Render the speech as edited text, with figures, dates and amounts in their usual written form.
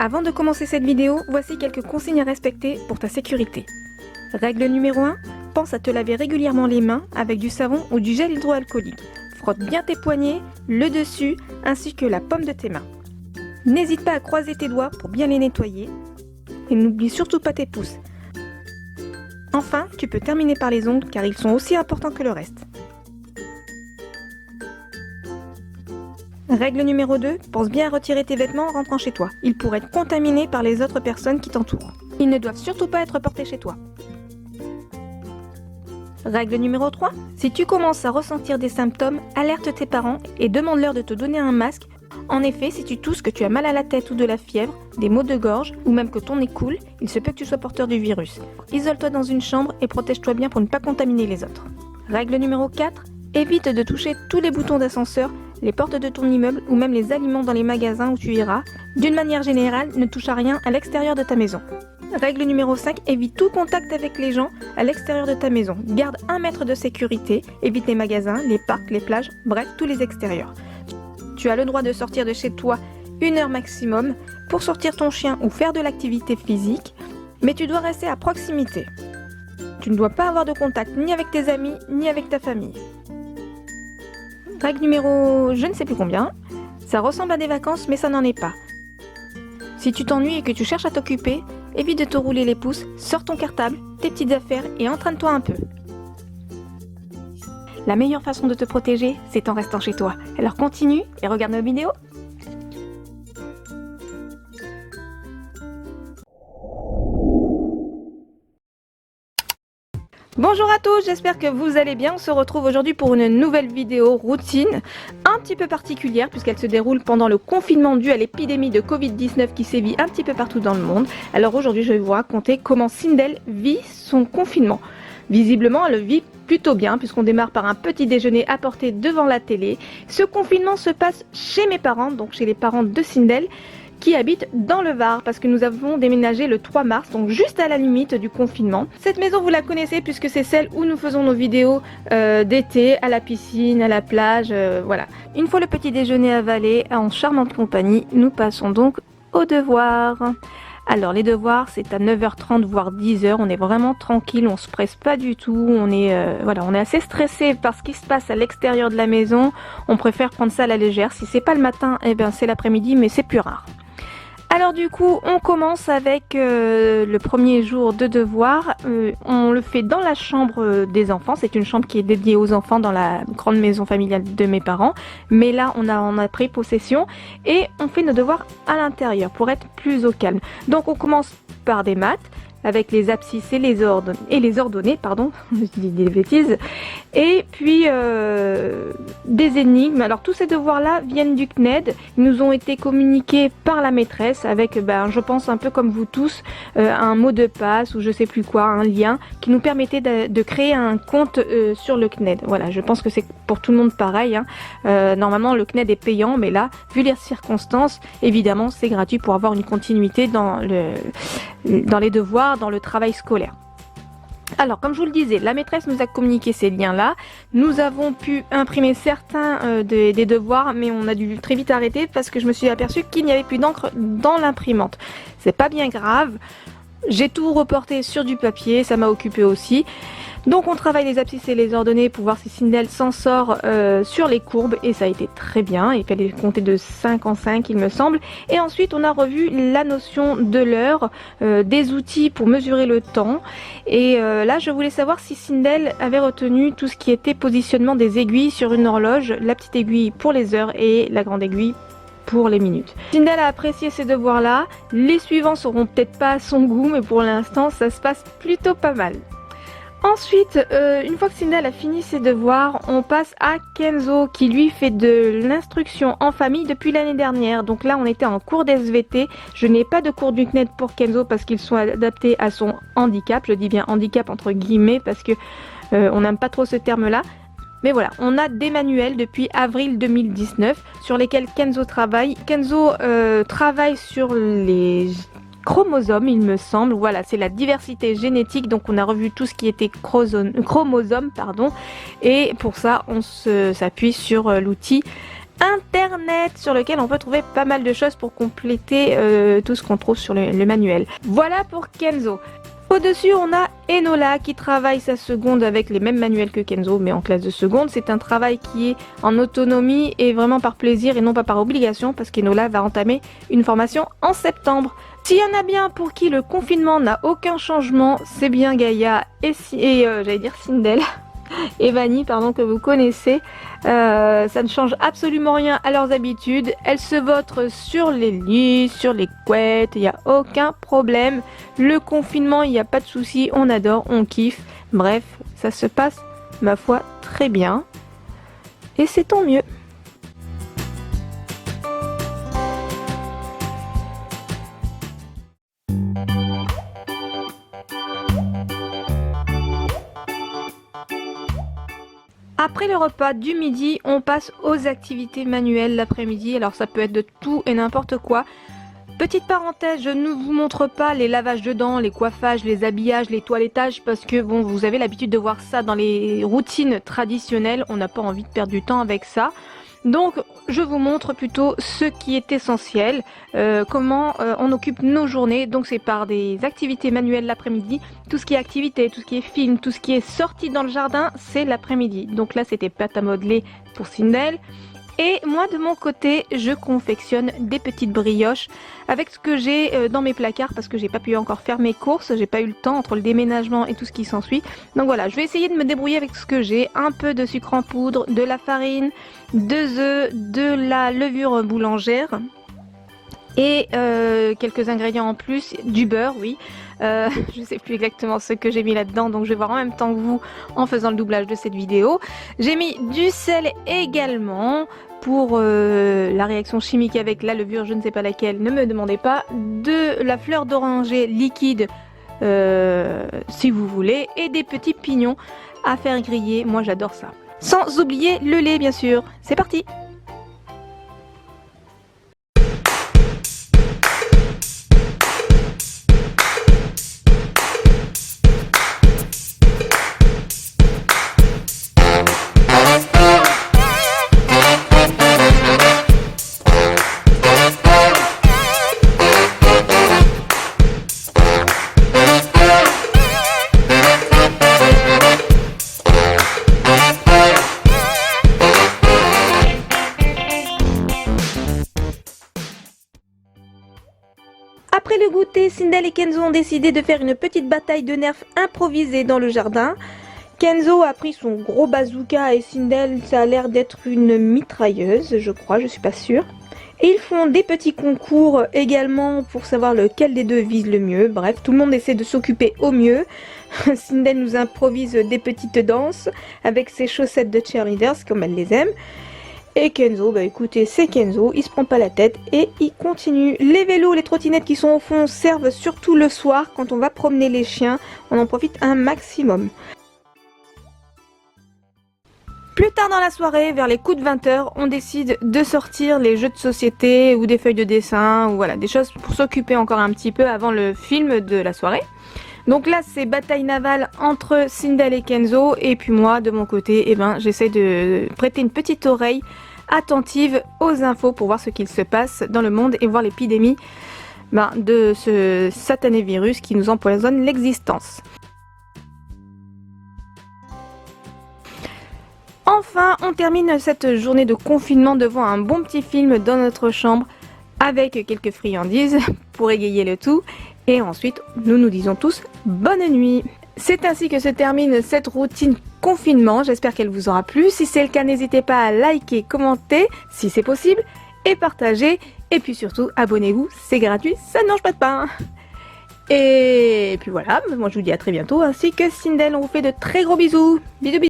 Avant de commencer cette vidéo, voici quelques consignes à respecter pour ta sécurité. Règle numéro 1, pense à te laver régulièrement les mains avec du savon ou du gel hydroalcoolique. Frotte bien tes poignets, le dessus, ainsi que la paume de tes mains. N'hésite pas à croiser tes doigts pour bien les nettoyer. Et n'oublie surtout pas tes pouces. Enfin, tu peux terminer par les ongles car ils sont aussi importants que le reste. Règle numéro 2, pense bien à retirer tes vêtements en rentrant chez toi. Ils pourraient être contaminés par les autres personnes qui t'entourent. Ils ne doivent surtout pas être portés chez toi. Règle numéro 3, si tu commences à ressentir des symptômes, alerte tes parents et demande-leur de te donner un masque. En effet, si tu tousses, que tu as mal à la tête ou de la fièvre, des maux de gorge ou même que ton nez coule, il se peut que tu sois porteur du virus. Isole-toi dans une chambre et protège-toi bien pour ne pas contaminer les autres. Règle numéro 4, évite de toucher tous les boutons d'ascenseur, les portes de ton immeuble ou même les aliments dans les magasins où tu iras. D'une manière générale, ne touche à rien à l'extérieur de ta maison. Règle numéro 5, évite tout contact avec les gens à l'extérieur de ta maison. Garde 1 mètre de sécurité, évite les magasins, les parcs, les plages, bref, tous les extérieurs. Tu as le droit de sortir de chez toi 1 heure maximum pour sortir ton chien ou faire de l'activité physique, mais tu dois rester à proximité. Tu ne dois pas avoir de contact ni avec tes amis ni avec ta famille. Règle numéro je ne sais plus combien, ça ressemble à des vacances mais ça n'en est pas. Si tu t'ennuies et que tu cherches à t'occuper, évite de te rouler les pouces, sors ton cartable, tes petites affaires et entraîne-toi un peu. La meilleure façon de te protéger, c'est en restant chez toi. Alors continue et regarde nos vidéos. Bonjour à tous, j'espère que vous allez bien. On se retrouve aujourd'hui pour une nouvelle vidéo routine un petit peu particulière puisqu'elle se déroule pendant le confinement dû à l'épidémie de Covid-19 qui sévit un petit peu partout dans le monde. Alors aujourd'hui, je vais vous raconter comment Sindel vit son confinement. Visiblement, elle le vit plutôt bien puisqu'on démarre par un petit déjeuner apporté devant la télé. Ce confinement se passe chez mes parents, donc chez les parents de Sindel, qui habitent dans le Var parce que nous avons déménagé le 3 mars, donc juste à la limite du confinement. Cette maison, vous la connaissez puisque c'est celle où nous faisons nos vidéos d'été, à la piscine, à la plage, voilà. Une fois le petit déjeuner avalé, en charmante compagnie, nous passons donc aux devoirs. Alors les devoirs, c'est à 9h30 voire 10h, on est vraiment tranquille, on se presse pas du tout, on est assez stressé par ce qui se passe à l'extérieur de la maison, on préfère prendre ça à la légère. Si c'est pas le matin, eh ben c'est l'après-midi, mais c'est plus rare. Alors du coup, on commence avec le premier jour de devoir. On le fait dans la chambre des enfants. C'est une chambre qui est dédiée aux enfants dans la grande maison familiale de mes parents. Mais là, on a pris possession et on fait nos devoirs à l'intérieur pour être plus au calme. Donc on commence par des maths avec les abscisses et les ordonnées, pardon, je dis des bêtises, et puis des énigmes. Alors tous ces devoirs-là viennent du CNED, ils nous ont été communiqués par la maîtresse avec, je pense un peu comme vous tous, un mot de passe ou je sais plus quoi, un lien qui nous permettait de créer un compte sur le CNED. Voilà, je pense que c'est pour tout le monde pareil, hein. Normalement le CNED est payant, mais là, vu les circonstances, évidemment c'est gratuit pour avoir une continuité dans les devoirs, dans le travail scolaire. Alors, comme je vous le disais, la maîtresse nous a communiqué ces liens-là. Nous avons pu imprimer certains des devoirs, mais on a dû très vite arrêter parce que je me suis aperçue qu'il n'y avait plus d'encre dans l'imprimante. C'est pas bien grave. J'ai tout reporté sur du papier, ça m'a occupé aussi. Donc on travaille les abscisses et les ordonnées pour voir si Sindel s'en sort sur les courbes et ça a été très bien. Il fallait compter de 5 en 5 il me semble. Et ensuite on a revu la notion de l'heure, des outils pour mesurer le temps. Et là je voulais savoir si Sindel avait retenu tout ce qui était positionnement des aiguilles sur une horloge, la petite aiguille pour les heures et la grande aiguille pour les minutes. Sindel a apprécié ces devoirs-là. Les suivants seront peut-être pas à son goût, mais pour l'instant ça se passe plutôt pas mal. Ensuite, une fois que Sindel a fini ses devoirs, on passe à Kenzo qui lui fait de l'instruction en famille depuis l'année dernière. Donc là, on était en cours d'SVT. Je n'ai pas de cours du CNED pour Kenzo parce qu'ils sont adaptés à son handicap. Je dis bien handicap entre guillemets parce que on n'aime pas trop ce terme-là. Mais voilà, on a des manuels depuis avril 2019 sur lesquels Kenzo travaille. Kenzo travaille sur les chromosomes, il me semble. Voilà, c'est la diversité génétique. Donc on a revu tout ce qui était chromosome, pardon. Et pour ça, on s'appuie sur l'outil internet sur lequel on peut trouver pas mal de choses pour compléter tout ce qu'on trouve sur le manuel. Voilà pour Kenzo. Au-dessus, on a Enola qui travaille sa seconde avec les mêmes manuels que Kenzo, mais en classe de seconde. C'est un travail qui est en autonomie et vraiment par plaisir et non pas par obligation, parce qu'Enola va entamer une formation en septembre. S'il y en a bien pour qui le confinement n'a aucun changement, c'est bien Gaïa et j'allais dire Sindel. Et Vanny, pardon, que vous connaissez. Ça ne change absolument rien à leurs habitudes. Elles se vautrent sur les lits, sur les couettes, il n'y a aucun problème. Le confinement, il n'y a pas de souci, on adore, on kiffe. Bref, ça se passe, ma foi, très bien. Et c'est tant mieux. Après le repas du midi, on passe aux activités manuelles l'après-midi. Alors ça peut être de tout et n'importe quoi. Petite parenthèse, je ne vous montre pas les lavages de dents, les coiffages, les habillages, les toilettages parce que bon, vous avez l'habitude de voir ça dans les routines traditionnelles. On n'a pas envie de perdre du temps avec ça. Donc je vous montre plutôt ce qui est essentiel, comment on occupe nos journées. Donc c'est par des activités manuelles l'après-midi. Tout ce qui est activité, tout ce qui est film, tout ce qui est sorti dans le jardin, c'est l'après-midi. Donc là c'était pâte à modeler pour Sindel. Et moi de mon côté, je confectionne des petites brioches avec ce que j'ai dans mes placards parce que j'ai pas pu encore faire mes courses, j'ai pas eu le temps entre le déménagement et tout ce qui s'ensuit. Donc voilà, je vais essayer de me débrouiller avec ce que j'ai, un peu de sucre en poudre, de la farine, 2 œufs, de la levure boulangère et quelques ingrédients en plus, du beurre, oui. Je sais plus exactement ce que j'ai mis là-dedans, donc je vais voir en même temps que vous en faisant le doublage de cette vidéo. J'ai mis du sel également pour la réaction chimique avec la levure, je ne sais pas laquelle, ne me demandez pas. De la fleur d'oranger liquide si vous voulez, et des petits pignons à faire griller, moi j'adore ça. Sans oublier le lait bien sûr. C'est parti! Après le goûter, Sindel et Kenzo ont décidé de faire une petite bataille de nerfs improvisée dans le jardin. Kenzo a pris son gros bazooka et Sindel, ça a l'air d'être une mitrailleuse, je crois, je suis pas sûre. Et ils font des petits concours également pour savoir lequel des deux vise le mieux. Bref, tout le monde essaie de s'occuper au mieux. Sindel nous improvise des petites danses avec ses chaussettes de cheerleaders comme elle les aime. Et Kenzo, bah écoutez, c'est Kenzo, il se prend pas la tête et il continue. Les vélos, les trottinettes qui sont au fond servent surtout le soir quand on va promener les chiens. On en profite un maximum. Plus tard dans la soirée, vers les coups de 20h, on décide de sortir les jeux de société ou des feuilles de dessin ou voilà, des choses pour s'occuper encore un petit peu avant le film de la soirée. Donc là c'est bataille navale entre Sindel et Kenzo et puis moi de mon côté j'essaie de prêter une petite oreille attentive aux infos pour voir ce qu'il se passe dans le monde et voir l'épidémie de ce satané virus qui nous empoisonne l'existence. Enfin, on termine cette journée de confinement devant un bon petit film dans notre chambre avec quelques friandises pour égayer le tout. Et ensuite, nous nous disons tous bonne nuit. C'est ainsi que se termine cette routine confinement. J'espère qu'elle vous aura plu. Si c'est le cas, n'hésitez pas à liker, commenter si c'est possible et partager. Et puis surtout, abonnez-vous, c'est gratuit, ça ne mange pas de pain. Et puis voilà, moi je vous dis à très bientôt ainsi que Sindel, on vous fait de très gros bisous. Bisous bisous.